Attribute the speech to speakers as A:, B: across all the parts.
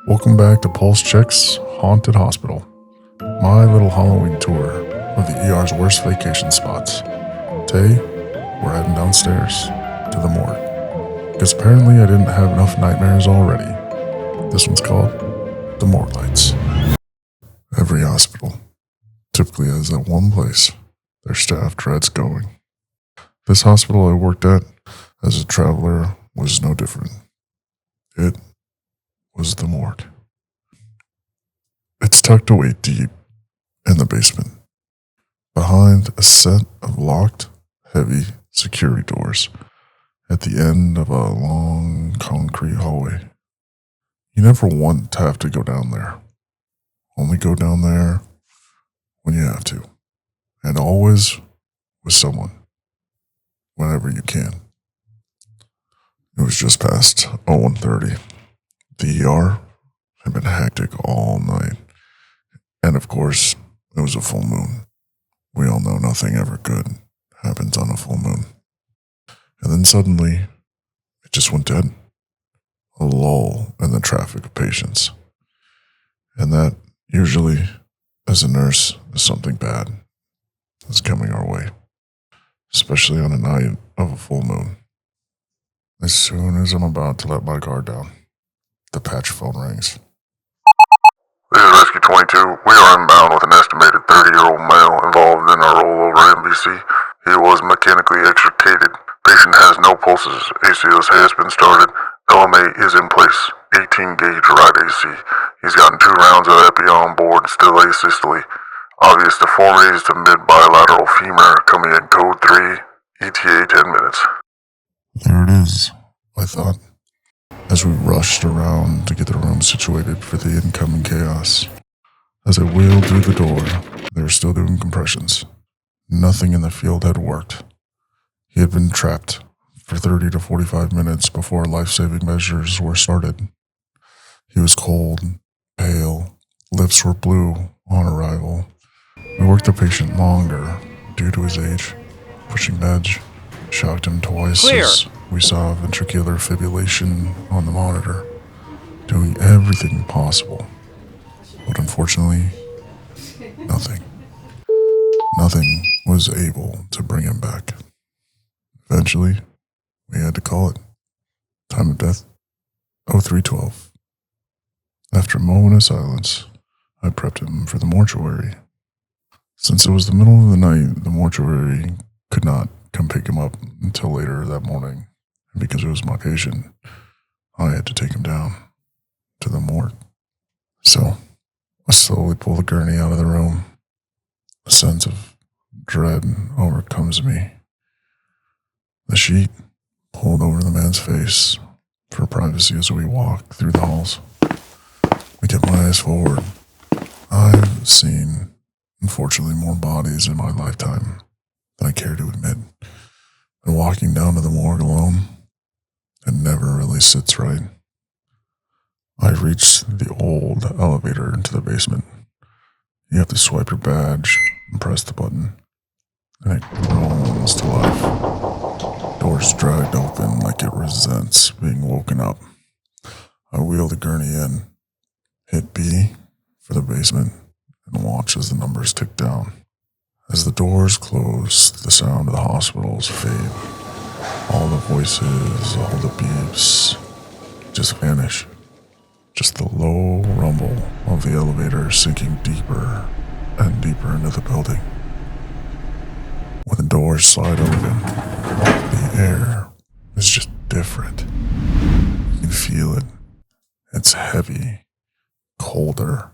A: Welcome back to Pulse Check's Haunted Hospital, my little Halloween tour of the ER's worst vacation spots. Today, we're heading downstairs to the morgue, because apparently I didn't have enough nightmares already. This one's called the Morgue Lights. Every hospital typically has that one place their staff dreads going. This hospital I worked at as a traveler was no different. It was the morgue. It's tucked away deep in the basement, behind a set of locked, heavy security doors at the end of a long concrete hallway. You never want to have to go down there. Only go down there when you have to, and always with someone, whenever you can. It was just past 01:30. The ER had been hectic all night, and of course, it was a full moon. We all know nothing ever good happens on a full moon. And then suddenly, it just went dead. A lull in the traffic of patients. And that, usually, as a nurse, is something bad that's coming our way, especially on a night of a full moon. As soon as I'm about to let my guard down, the patch phone rings.
B: This is Rescue 22. We are inbound with an estimated 30-year-old male involved in a rollover NBC. He was mechanically extricated. Patient has no pulses. ACS has been started. LMA is in place. 18-gauge right AC. He's gotten 2 rounds of epi on board, still asystole. Obvious deformities to mid-bilateral femur coming in code 3, ETA 10 minutes.
A: There it is, I thought, as we rushed around to get the room situated for the incoming chaos. As I wheeled through the door, they were still doing compressions. Nothing in the field had worked. He had been trapped for 30 to 45 minutes before life-saving measures were started. He was cold, pale, lips were blue on arrival. We worked the patient longer due to his age. Pushing beds shocked him twice as we saw ventricular fibrillation on the monitor, doing everything possible. But unfortunately, nothing was able to bring him back. Eventually, we had to call it. Time of death, 03:12. After a moment of silence, I prepped him for the mortuary. Since it was the middle of the night, the mortuary could not come pick him up until later that morning. And because it was my patient, I had to take him down to the morgue. So, I slowly pull the gurney out of the room. A sense of dread overcomes me. The sheet pulled over the man's face for privacy as we walk through the halls. I get my eyes forward. I've seen, unfortunately, more bodies in my lifetime than I care to admit. And walking down to the morgue alone, it never really sits right. I reach the old elevator into the basement. You have to swipe your badge and press the button, and it groans to life. Doors dragged open like it resents being woken up. I wheel the gurney in, hit B for the basement, and watch as the numbers tick down. As the doors close, the sound of the hospitals fade. All the voices, all the beeps just vanish. Just the low rumble of the elevator sinking deeper and deeper into the building. When the doors slide open, the air is just different. You can feel it. It's heavy, colder.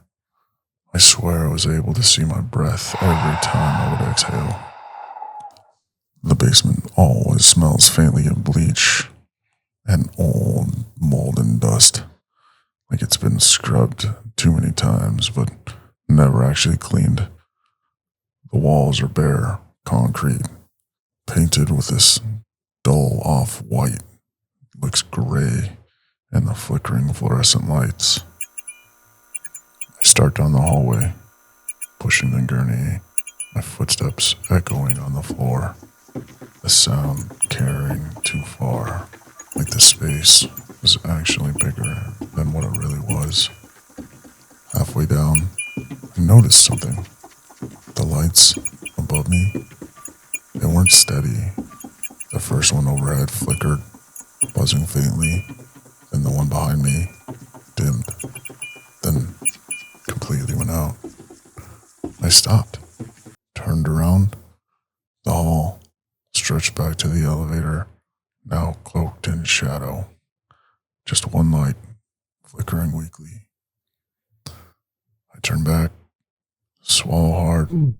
A: I swear I was able to see my breath every time I would exhale. The basement always smells faintly of bleach and old mold and dust, like it's been scrubbed too many times but never actually cleaned. The walls are bare, concrete, painted with this dull off-white. Looks gray in the flickering fluorescent lights. I start down the hallway, pushing the gurney, my footsteps echoing on the floor, the sound carrying too far, like the space was actually bigger than what it really was. noticed something. The lights above me, they weren't steady. The first one overhead flickered, buzzing faintly, then the one behind me dimmed, then completely went out. I stopped, turned around. The hall stretched back to the elevator, now cloaked in shadow. Just one light, flickering weakly. I turned back, swallow hard, and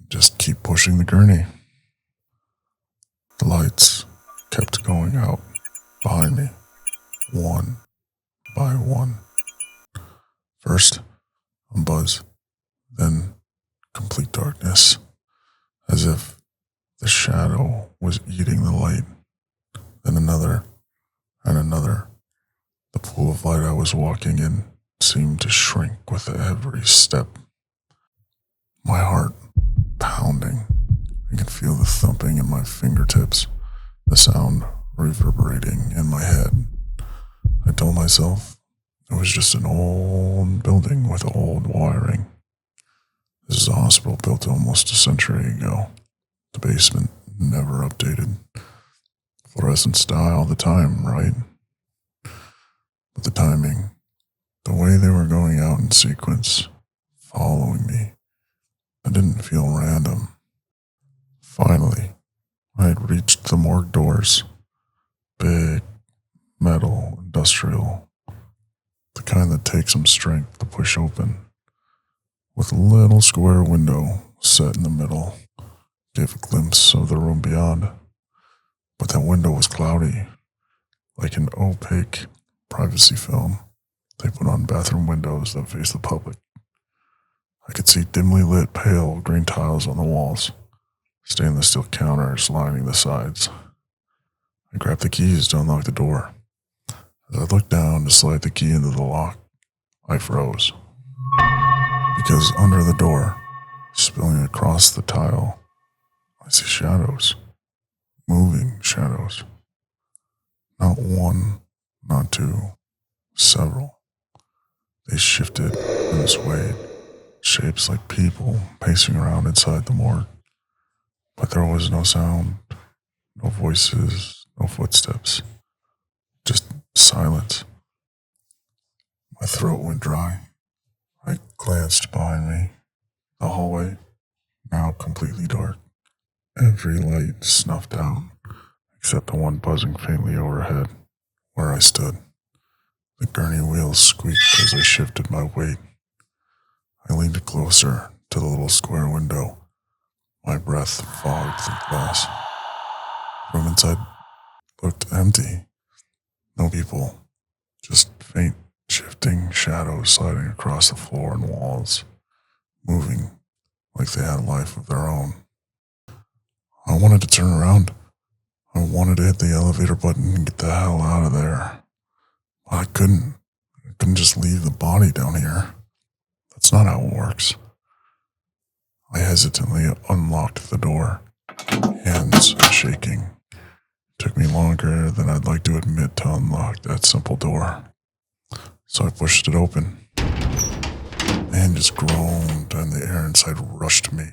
A: just keep pushing the gurney. The lights kept going out behind me, one by one. First, a buzz, then complete darkness, as if the shadow was eating the light. Then another, and another. The pool of light I was walking in seemed to shrink with every step. My heart pounding. I could feel the thumping in my fingertips, the sound reverberating in my head. I told myself it was just an old building with old wiring. This is a hospital built almost a century ago. The basement never updated. Fluorescent dye all the time, right? But the timing, the way they were going out in sequence, following me, it didn't feel random. Finally, I had reached the morgue doors. Big, metal, industrial. The kind that takes some strength to push open. With a little square window set in the middle, gave a glimpse of the room beyond. But that window was cloudy, like an opaque privacy film they put on bathroom windows that face the public. I could see dimly lit pale green tiles on the walls, stainless steel counters lining the sides. I grabbed the keys to unlock the door. As I looked down to slide the key into the lock, I froze. Because under the door, spilling across the tile, I see shadows. Moving shadows. Not one, not two, several. They shifted and swayed, shapes like people pacing around inside the morgue. But there was no sound, no voices, no footsteps, just silence. My throat went dry. I glanced behind me. The hallway, now completely dark. Every light snuffed out, except the one buzzing faintly overhead, where I stood. The gurney wheels squeaked as I shifted my weight. I leaned closer to the little square window. My breath fogged the glass. The room inside looked empty. No people, just faint, shifting shadows sliding across the floor and walls, moving like they had a life of their own. I wanted to turn around. I wanted to hit the elevator button and get the hell out of there. But I couldn't. I couldn't just leave the body down here. That's not how it works. I hesitantly unlocked the door, hands shaking. It took me longer than I'd like to admit to unlock that simple door. So I pushed it open. The hinges groaned and the air inside rushed me,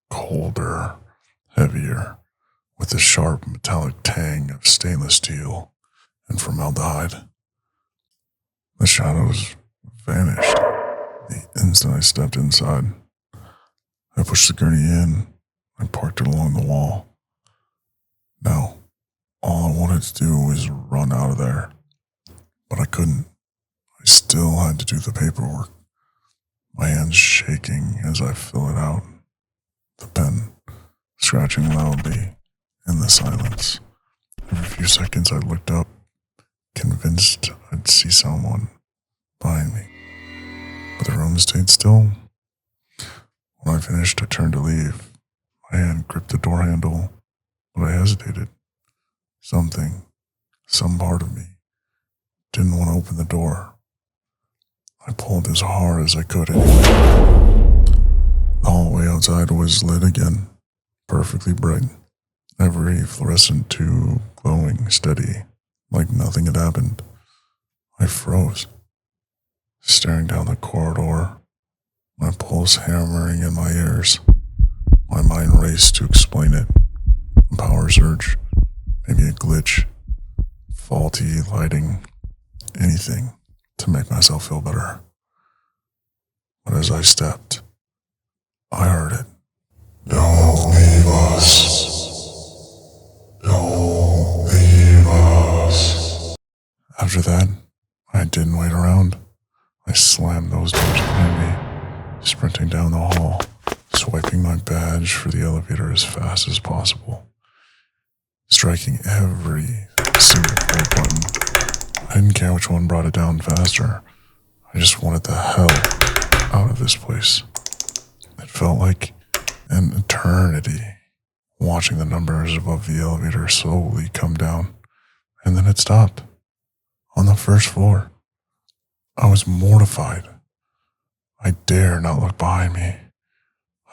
A: colder, heavier, with the sharp metallic tang of stainless steel and formaldehyde. The shadows vanished the instant I stepped inside. I pushed the gurney in and parked it along the wall. Now, all I wanted to do was run out of there, but I couldn't. I still had to do the paperwork, my hands shaking as I fill it out, the pen scratching loudly in the silence. Every few seconds I looked up, convinced I'd see someone behind me. But the room stayed still. When I finished, I turned to leave. My hand gripped the door handle, but I hesitated. Something, some part of me, didn't want to open the door. I pulled as hard as I could anyway. The hallway outside was lit again, perfectly bright. Every fluorescent tube glowing steady, like nothing had happened. I froze, staring down the corridor. My my pulse hammering in my ears. My mind raced to explain it. A power surge, maybe a glitch, faulty lighting, anything to make myself feel better. But as I stepped, I heard it. Don't leave us. Don't leave us. After that, I didn't wait around. I slammed those doors behind me, sprinting down the hall, swiping my badge for the elevator as fast as possible, striking every single port button. I didn't care which one brought it down faster. I just wanted the hell out of this place. It felt like an eternity watching the numbers above the elevator slowly come down, and then it stopped on the first floor. I was mortified. I dare not look behind me.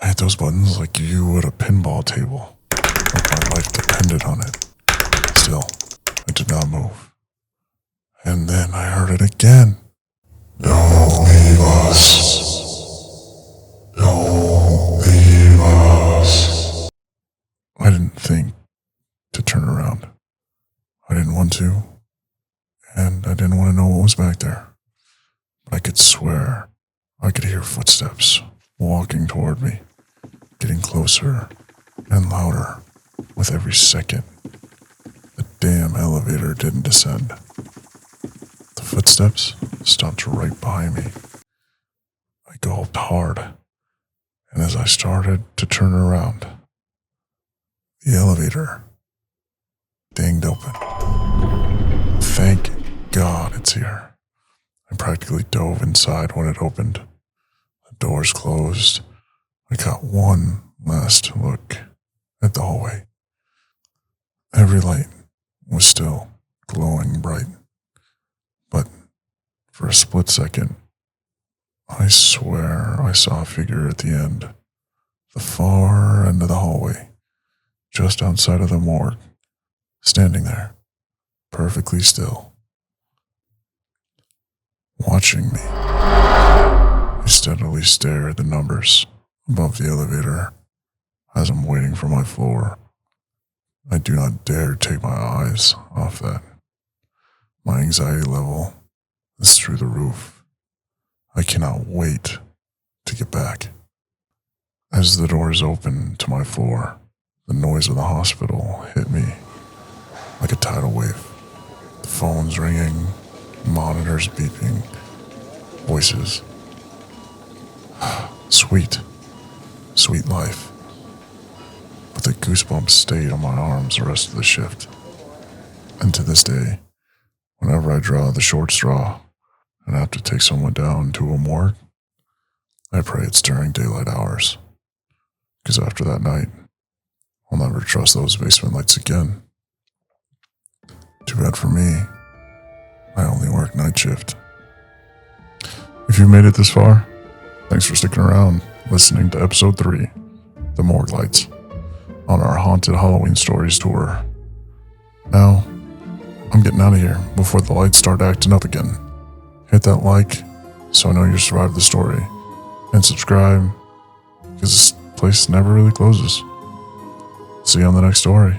A: I hit those buttons like you would a pinball table, like my life depended on it. Still, I did not move. And then I heard it again. Don't leave us. Don't leave us. I didn't think to turn around. I didn't want to, and I didn't want to know what was back there. But I could swear I could hear footsteps walking toward me, getting closer and louder with every second. The damn elevator didn't descend. The footsteps stopped right behind me. I gulped hard, and as I started to turn around, the elevator dinged open. Thank God it's here. I practically dove inside when it opened. The doors closed. I got one last look at the hallway. Every light was still glowing bright. But for a split second, I swear I saw a figure at the end, the far end of the hallway, just outside of the morgue, standing there, perfectly still, watching me. I steadily stare at the numbers above the elevator as I'm waiting for my floor. I do not dare take my eyes off that. My anxiety level is through the roof. I cannot wait to get back. As the doors open to my floor, the noise of the hospital hit me like a tidal wave. The phones ringing, monitors beeping, voices. Sweet, sweet life. But the goosebumps stayed on my arms the rest of the shift. And to this day, whenever I draw the short straw and have to take someone down to a morgue, I pray it's during daylight hours. Because after that night, I'll never trust those basement lights again. Too bad for me, I only work night shift. If you made it this far, thanks for sticking around, listening to episode 3, The Morgue Lights, on our Haunted Halloween Stories tour. Now, I'm getting out of here before the lights start acting up again. Hit that like so I know you survived the story, and subscribe because this place never really closes. See you on the next story.